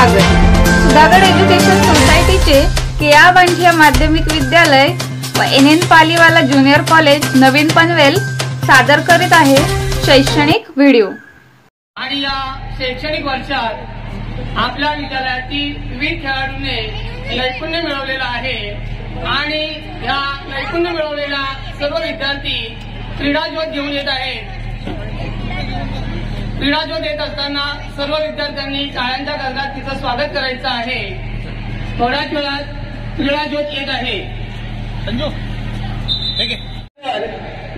स्वागत। सुधागड एज्युकेशन सोसायटीचे केआ बांठिया माध्यमिक विद्यालय व NN पालीवाला ज्युनियर कॉलेज नवीन पनवेल सादर करीत आहे शैक्षणिक व्हिडिओ। आणि या शैक्षणिक वर्षात आपल्या विद्यालयातील विविध खेळाडूंनी नैपुण्य मिळवलेलं आहे आणि या नैपुण्य मिळवलेला सर्व विद्यार्थी क्रीडा ज्योत घेऊन येत आहेत। क्रीडा ज्योत येत असताना सर्व विद्यार्थ्यांनी टाळ्यांच्या गजरात तिचं स्वागत करायचं आहे। थोड्याच वेळात क्रीडा ज्योत येत आहे।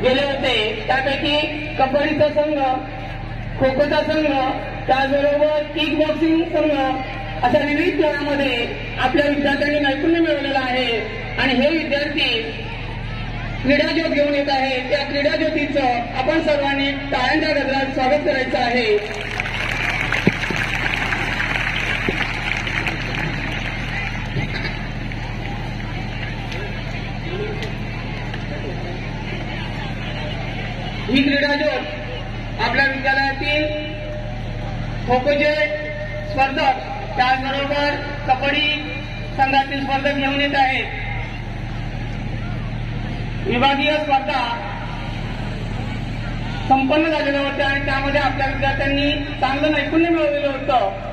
गेले होते त्यापैकी कबड्डीचा संघ, खो खोचा संघ, त्याचबरोबर किक बॉक्सिंग संघ अशा विविध खेळामध्ये आपल्या विद्यार्थ्यांनी नैपुण्य मिळवलेलं आहे आणि हे विद्यार्थी क्रीडा ज्योत घेऊन येत आहे। त्या क्रीडा ज्योतीचं आपण सर्वांनी टाळ्यांच्या गजरात स्वागत करायचं आहे। ही क्रीडा ज्योत आपल्या विद्यालयातील खो खोचे स्पर्धक, त्याचबरोबर कबड्डी संघातील स्पर्धक घेऊन येत आहेत। विभागीय स्पर्धा संपन्न झालेल्या होत्या आणि त्यामध्ये आपल्या विद्यार्थ्यांनी चांगलं नैपुण्य मिळवलेलं होतं।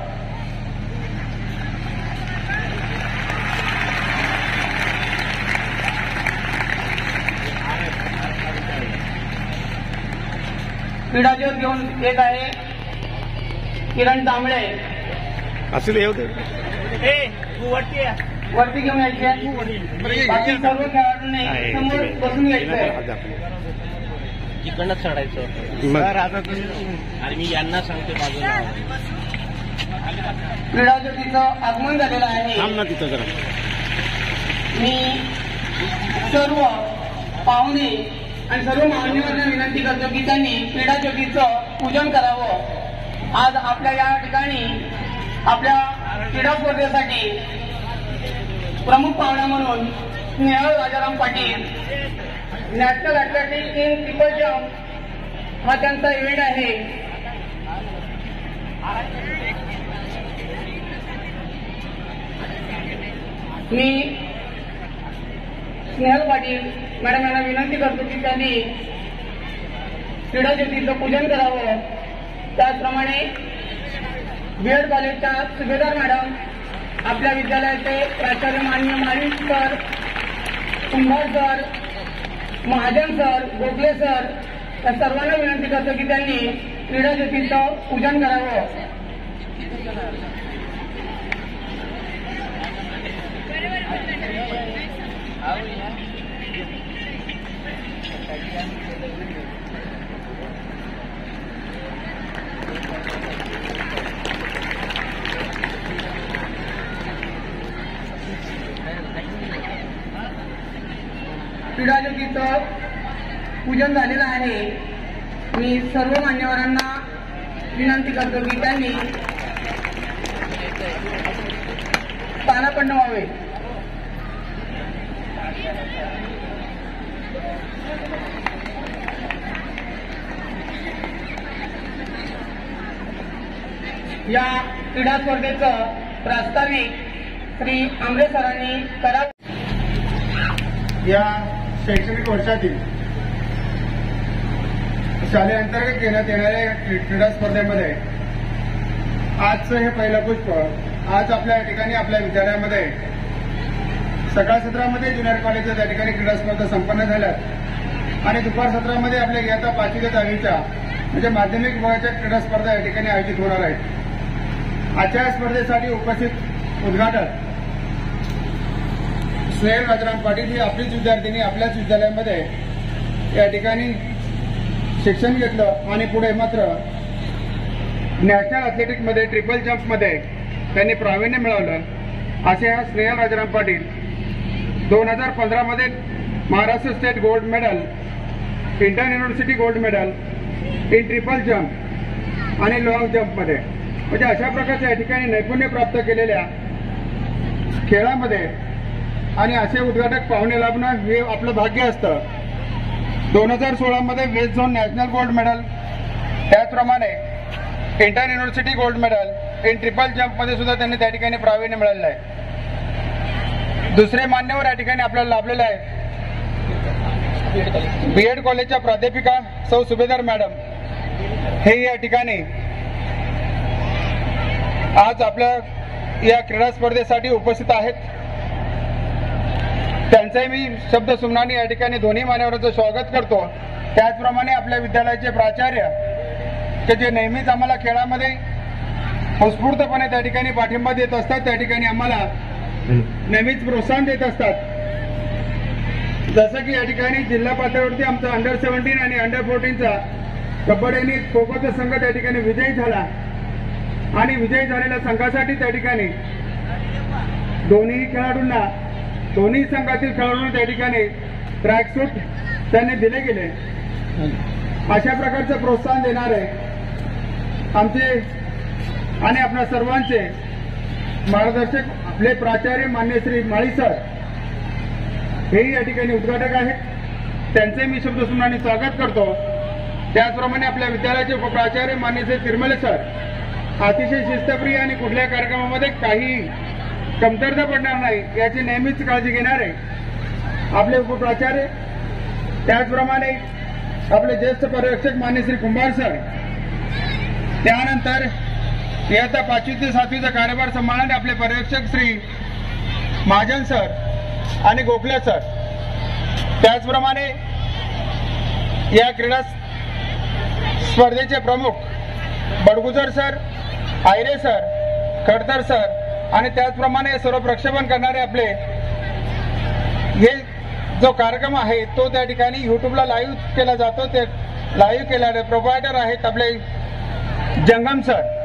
क्रीडा ज्योत घेऊन येत आहे किरण दामळे। असले वरती घेऊन यायचे, बाकी सर्व खेळाडूंनी समोर बसून घ्यायचं। इकडनं चढायचं सर। आता आणि मी यांना सांगते बाजूला क्रीडा ज्योतीचं आगमन झालेलं आहे। थांब ना तिथं जरा। मी सर्व पाहुणे आणि सर्व मान्यवरांना विनंती करतो की त्यांनी क्रीडा ज्योतीचं पूजन करावं। आज आपल्या या ठिकाणी आपल्या क्रीडा स्पर्धेसाठी प्रमुख पाहुणा म्हणून Snehal Rajaram Patil, national athletic in triple jump हा त्यांचा इव्हेंट आहे। मी स्नेहल पाटील मॅडम यांना विनंती करतो की त्यांनी क्रीडा ज्योतीचं पूजन करावं। त्याचप्रमाणे बीएड कॉलेजच्या सुभेदार मॅडम, आपल्या विद्यालयाचे प्राचार्य माननीय Mali sir, Kumbhar sir, Mahajan sir, Gokhale sir या सर्वांना विनंती करतो की त्यांनी क्रीडा ज्योतीचं पूजन करावं। क्रीडा ज्योतीचं पूजन झालेलं आहे। मी सर्व मान्यवरांना विनंती करतो की त्यांनी स्थानापन्न व्हावे। या क्रीडा स्पर्धेचं प्रास्ताविक श्री आंबरे सरांनी करावं। या शैक्षणिक वर्षातील शालेय अंतर्गत घेण्यात येणाऱ्या क्रीडा स्पर्धेमध्ये आजचं हे पहिलं पुष्प। आज आपल्या ठिकाणी आपल्या विद्यालयामध्ये सकाळ सत्रामध्ये ज्युनियर कॉलेजच्या त्या ठिकाणी क्रीडा स्पर्धा संपन्न झाल्यात आणि दुपार सत्रामध्ये आपल्या इयत्ता 5वी ते 10वीच्या म्हणजे माध्यमिक विभागाच्या क्रीडा स्पर्धा या ठिकाणी आयोजित होणार आहेत। आजच्या या स्पर्धेसाठी उपस्थित उद्घाटक स्नेहल राजाराम पाटील ही आपलीच विद्यार्थिनी आपल्याच विद्यालयामध्ये या ठिकाणी शिक्षण घेतलं आणि पुढे मात्र नॅशनल ॲथलेटिकमध्ये ट्रिपल जम्पमध्ये त्यांनी प्रावीण्य मिळवलं। असे हा स्नेहल राजाराम पाटील 2015 मध्ये Maharashtra state gold medal, inter university gold medal in triple jump आणि लॉंग जम्पमध्ये म्हणजे अशा प्रकारच्या या ठिकाणी नैपुण्य प्राप्त केलेल्या खेळामध्ये आणि असे उद्घाटक पाहुणे लाभणं हे आपलं भाग्य असतं। 2016 मध्ये west zone national gold medal, त्याचप्रमाणे inter university gold medal, in triple जम्पमध्ये सुद्धा त्यांनी त्या ठिकाणी प्रावीण्य मिळालेलं आहे. दुसरे मान्यवर या ठिकाणी आपल्याला लाभलेले आहेत. बीएड कॉलेजच्या प्राध्यापिका सौ सुभेदार मॅडम हे या ठिकाणी आज आपल्या या क्रीडा स्पर्धेसाठी उपस्थित आहेत. त्यांचंही मी शब्द सुमनाने या ठिकाणी दोन्ही मान्यवरांचं स्वागत करतो. त्याचप्रमाणे आपल्या विद्यालयाचे प्राचार्य की जे नेहमीच आम्हाला खेळामध्ये उत्स्फूर्तपणे त्या ठिकाणी पाठिंबा देत असतात, त्या ठिकाणी आम्हाला नेहमीच प्रोत्साहन देत असतात. जसं की या ठिकाणी जिल्हा पातळीवरती आमचा अंडर-17 आणि अंडर-14चा कबड्डी आणि खो खोचा संघ त्या ठिकाणी विजयी झाला आणि विजयी झालेल्या संघासाठी त्या ठिकाणी दोन्ही संघातील खेळाडूंना त्या ठिकाणी ट्रॅकसूट त्यांनी दिले गेले. अशा प्रकारचं प्रोत्साहन देणारे आमचे आणि आपल्या सर्वांचे मार्गदर्शक आपले प्राचार्य मान्य श्री माळी सर हेही या ठिकाणी उद्घाटक आहेत. त्यांचे मी शब्द सुमनाने स्वागत करतो. त्याचप्रमाणे आपल्या विद्यालयाचे उपप्राचार्य मान्य श्री तिरमले सर अतिशय शिस्तप्रिय आणि कुठल्या कार्यक्रमामध्ये काही कमतरता पडणार नाही याची नेहमीच काळजी घेणारे आपले उपप्राचार्य. त्याचप्रमाणे आपले ज्येष्ठ पर्यवेक्षक मान्य श्री कुंभार सर. त्यानंतर इयत्ता 5वी ते 7वीचा कार्यभार सांभाळणारे आपले पर्यवेक्षक श्री महाजन सर आणि गोखले सर. त्याचप्रमाणे या क्रीडा स्पर्धेचे प्रमुख बडगुजर सर, आयरे सर, खडतर सर आणि त्याचप्रमाणे सर्व प्रक्षेपण करणारे आपले हे जो कार्यक्रम आहे तो त्या ठिकाणी युट्यूबला लाईव्ह केला जातो. ते लाईव्ह केणारे प्रोव्हायडर आहेत आपले जंगम सर.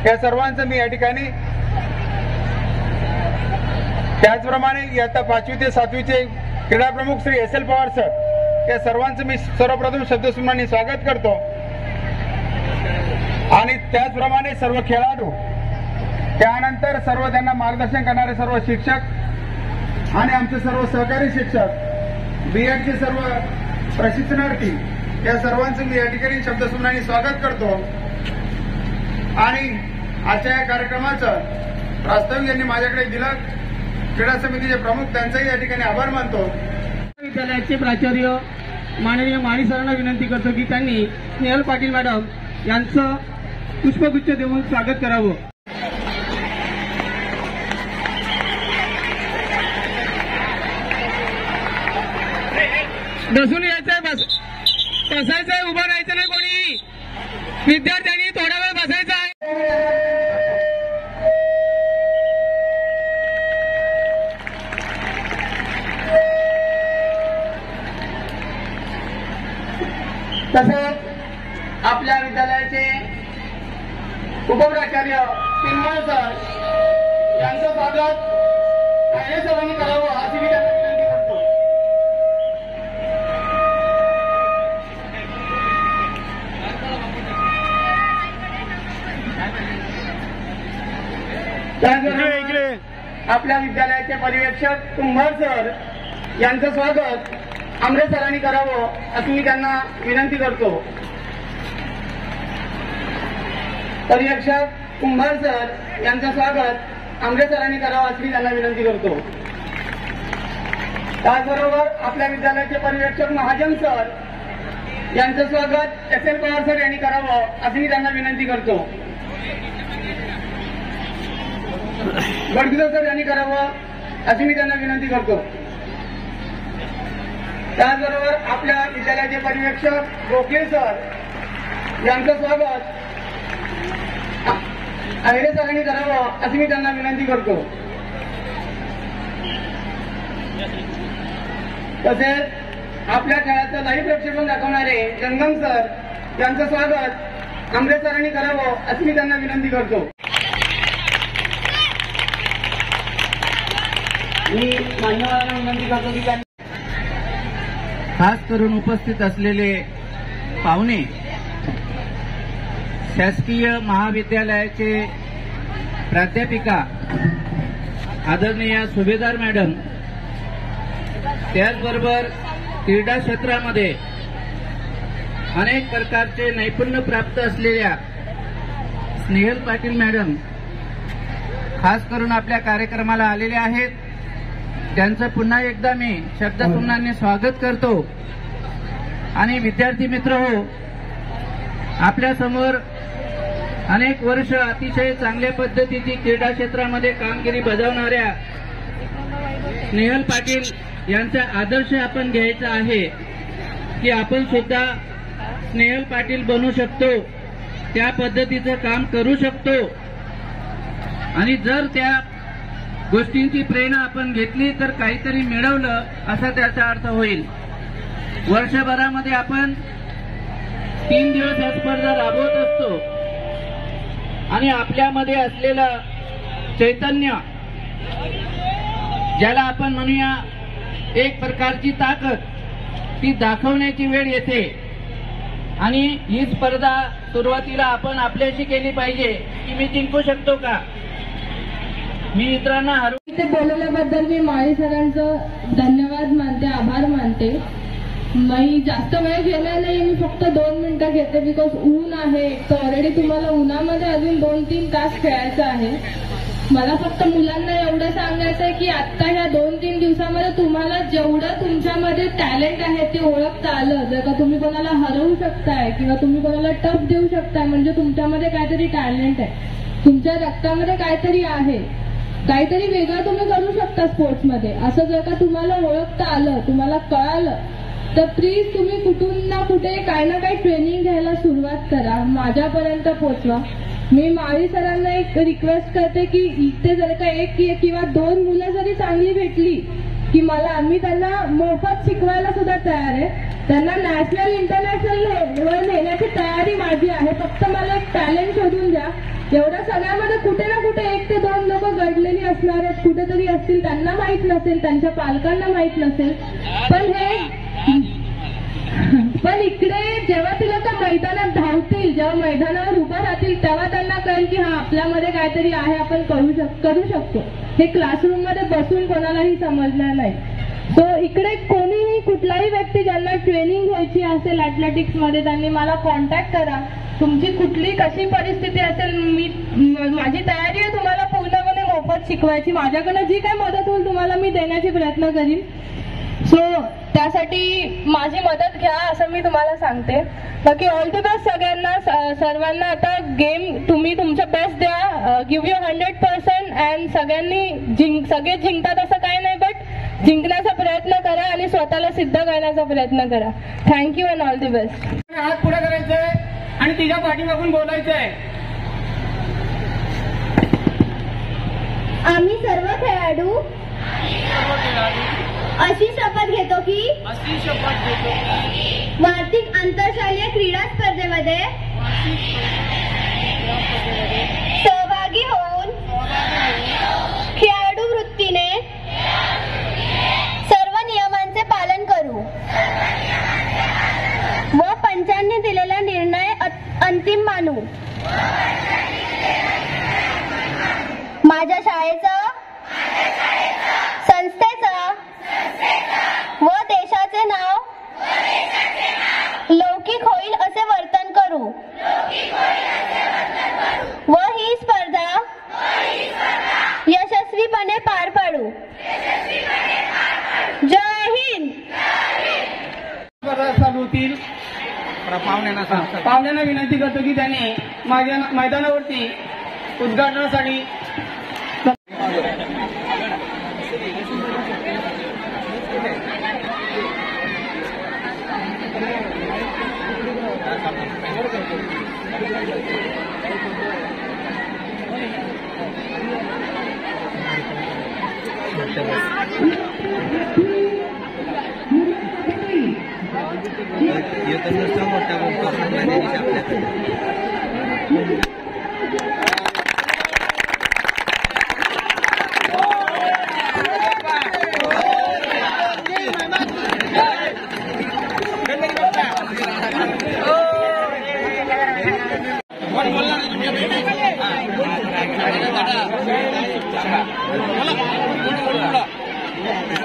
या सर्वांचं मी या ठिकाणी त्याचप्रमाणे इयत्ता 5वी ते 7वीचे क्रीडा प्रमुख Shri S L Pawar sir या सर्वांचं मी सर्वप्रथम शब्दसुमनाने स्वागत करतो. आणि त्याचप्रमाणे सर्व खेळाडू, त्यानंतर सर्व त्यांना मार्गदर्शन करणारे सर्व शिक्षक आणि आमचे सर्व सहकारी शिक्षक, बीएडचे सर्व प्रशिक्षणार्थी या सर्वांचं मी या ठिकाणी शब्दसुमनाने स्वागत करतो. आणि आजच्या या कार्यक्रमाचं प्रास्ताविक यांनी माझ्याकडे दिलं. क्रीडा समितीचे प्रमुख त्यांचाही या ठिकाणी आभार मानतो. विद्यालयाचे प्राचार्य माननीय माळी सरांना विनंती करतो की त्यांनी स्नेहल पाटील मॅडम यांचं पुष्पगुच्छ देऊन स्वागत करावं. बसून यायचंय, बसायचंय, उभं राहायचं नाही. कोणी विद्यार्थ्यांनी थोडा वेळ बसायचं आहे. तसेच आपल्या विद्यालयाचे उपप्राचार्य तिरमळे सर यांचं स्वागत आयरे सरांनी करावं अशी मी त्यांना विनंती करतो. त्याचबरोबर आपल्या विद्यालयाचे पर्यवेक्षक कुंभार सर यांचं स्वागत आमरे सरांनी करावं अशी मी त्यांना विनंती करतो. पर्यवेक्षक कुंभार सर यांचं स्वागत आमरे सरांनी करावं अशी मी त्यांना विनंती करतो. त्याचबरोबर आपल्या विद्यालयाचे पर्यवेक्षक महाजन सर यांचं स्वागत एस एल पवार सर यांनी करावं अशी मी त्यांना विनंती करतो. बडगुजर सर यांनी करावं अशी मी त्यांना विनंती करतो. त्याचबरोबर आपल्या विद्यालयाचे पर्यवेक्षक गोखले सर यांचं स्वागत आयरे सरांनी करावं अशी मी त्यांना विनंती करतो. तसेच आपल्या खेळाचं लाईव्ह प्रक्षेपण दाखवणारे जंगम सर यांचं स्वागत आमरे सरांनी करावं अशी मी त्यांना विनंती करतो. मी मान्यवरांना विनंती करतो की त्यांनी खास करून उपस्थित असलेले पाहुणे, शासकीय महाविद्यालयाचे प्राध्यापिका आदरणीय सुभेदार मॅडम, त्याचबरोबर क्रीडा क्षेत्रामध्ये अनेक प्रकारचे नैपुण्य प्राप्त असलेल्या स्नेहल पाटील मॅडम खास करून आपल्या कार्यक्रमाला आलेले आहेत त्यांचं पुन्हा एकदा मी शब्दसुमनांनी स्वागत करतो। आणि विद्यार्थी मित्र हो, आपल्या समोर अनेक वर्ष अतिशय चांगल्या पद्धतीची क्रीडा क्षेत्रामध्ये कामगिरी बजावणाऱ्या स्नेहल पाटील यांचा आदर्श आपण घ्यायचा आहे की आपण सुद्धा स्नेहल पाटील बनू शकतो, त्या पद्धतीचं काम करू शकतो। आणि जर त्या गोष्टींची प्रेरणा आपण घेतली तर काहीतरी मिळवलं असा त्याचा अर्थ होईल। वर्षभरामध्ये आपण 3 दिवस या स्पर्धा राबवत असतो आणि आपल्यामध्ये असलेलं चैतन्य, ज्याला आपण म्हणूया एक प्रकारची ताकद, ती दाखवण्याची वेळ येते। आणि ही स्पर्धा सुरुवातीला आपण आपल्याशी केली पाहिजे की मी जिंकू शकतो का, मी इतरांना हरवू। ते बोलवल्याबद्दल मी माळी सरांचं धन्यवाद मानते, आभार मानते। मी जास्त वेळ गेला नाही, मी फक्त 2 मिनिटं घेते बिकॉज ऊन आहे, तर ऑलरेडी तुम्हाला उन्हामध्ये अजून 2-3 तास खेळायचं आहे। मला फक्त मुलांना एवढं सांगायचं आहे की आता ह्या 2-3 दिवसामध्ये तुम्हाला जेवढं तुमच्यामध्ये टॅलेंट आहे ते ओळखता आलं, जर का तुम्ही कोणाला हरवू शकताय किंवा तुम्ही कोणाला टफ देऊ शकताय म्हणजे तुमच्यामध्ये काहीतरी टॅलेंट आहे, तुमच्या रक्तामध्ये काहीतरी आहे, काहीतरी वेगळं तुम्ही करू शकता स्पोर्ट्समध्ये। असं जर का तुम्हाला ओळखता आलं, तुम्हाला कळालं, तर प्लीज तुम्ही कुठून ना कुठे काही ना काही ट्रेनिंग घ्यायला सुरुवात करा, माझ्यापर्यंत पोहोचवा। मी माळी सरांना एक रिक्वेस्ट करते की इथे जर का 1 किंवा 2 मुलं जरी चांगली भेटली की मी त्यांना मोफत शिकवायला सुद्धा तयार आहे, त्यांना नॅशनल इंटरनॅशनल लेवल नेण्याची तयारी माझी आहे। फक्त मला एक टॅलेंट शोधून द्या। एवढ्या सगळ्यामध्ये कुठे ना कुठे 1 ते 2 लोक घडलेली असणार आहेत, कुठेतरी असतील, त्यांना माहित नसेल, त्यांच्या पालकांना माहित नसेल, पण इकडे जेव्हा ती लोक मैदानात धावतील, जेव्हा मैदानावर उभं राहतील, तेव्हा त्यांना कळेल की हा आपल्यामध्ये काहीतरी आहे, आपण करू शकतो। हे क्लासरूम मध्ये बसून कोणालाही समजणार नाही। सो इकडे कोणीही कुठलाही व्यक्ती ज्यांना ट्रेनिंग घ्यायची असेल अथलेटिक्स मध्ये, त्यांनी मला कॉन्टॅक्ट करा। तुमची कुठली कशी परिस्थिती असेल, माझी तयारी आहे तुम्हाला पूर्णपणे मोफत शिकवायची। माझ्याकडनं जी काही मदत होईल तुम्हाला मी देण्याची प्रयत्न करीन। सो त्यासाठी माझी मदत घ्या असं मी तुम्हाला सांगते। बाकी ऑल द बेस्ट सगळ्यांना, सर्वांना। आता गेम तुम्ही तुमचा बेस्ट द्या, गिव्ह युअर 100% अँड सगळे जिंकतात असं काही नाही, बट जिंकण्याचा प्रयत्न करा आणि स्वतःला सिद्ध करण्याचा प्रयत्न करा। Thank you and all the best. हात पुढे करायचंय आणि तिच्या पाठीमागून बोलायचंय। आम्ही सर्व खेळाडू अशी शपथ घेतो की वार्षिक आंतरशालेय क्रीडा स्पर्धेमध्ये सहभागी होऊन खेळाडू वृत्तीने सर्व नियमांचे पालन करू व पंचांनी दिलेला निर्णय अंतिम मानू। माझ्या शाळेचं, संस्थेचं व देशाचे नाव लौकिक होईल असे वर्तन करू व ही स्पर्धा यशस्वीपणे पार पाडू। जय हिंद। चालू होतील। पाहुण्यांना विनंती करतो की त्यांनी माझ्या मैदानावरती उद्घाटनासाठी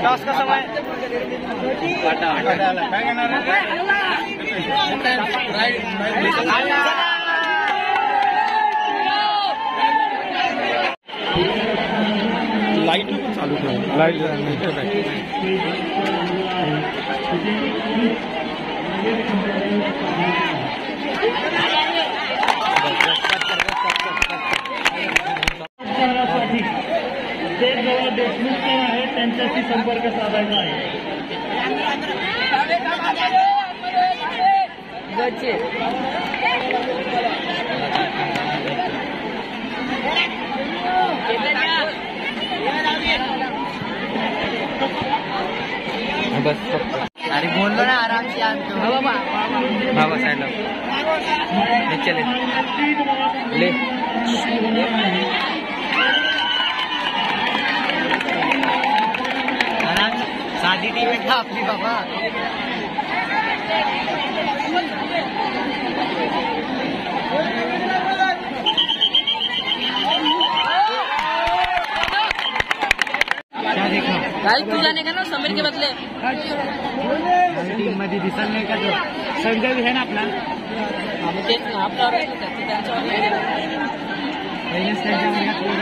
टास्क का समय राइट ते जवळ देशमुख सर आहेत त्यांच्याशी संपर्क साधायचा आहे. अरे बोललो ना आराम से बाबा साइड चले ले शादी टीम में था अपनी बाबा. तू जाने का ना समीर के बदले टीम मध्ये दिसत नाही का? संजय आहे ना आपला. तेच ना आपला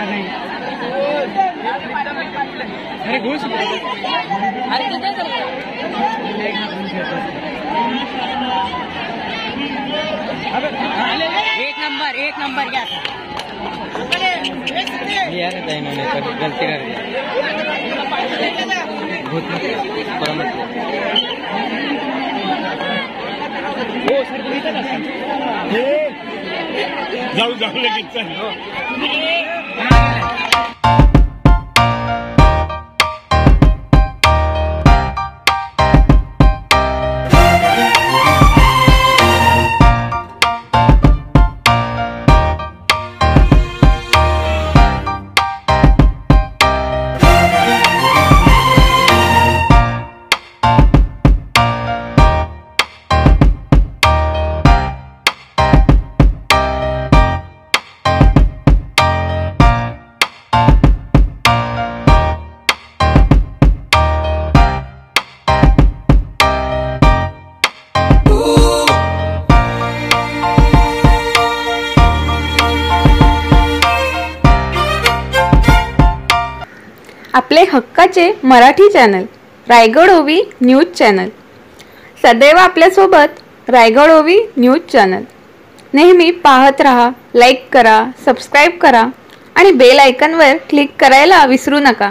नाही. अरे घुस अरे ते काय करतो एक नंबर क्या यार इन्होंने गलती कर दी. जाऊ लगेच चल. आपले हक्काचे मराठी चॅनल रायगड ओवी न्यूज चॅनल सदैव आपल्यासोबत. रायगड ओवी न्यूज चॅनल नेहमी पाहत रहा. लाईक करा, सबस्क्राईब करा आणि बेल आयकॉनवर क्लिक करायला विसरू नका.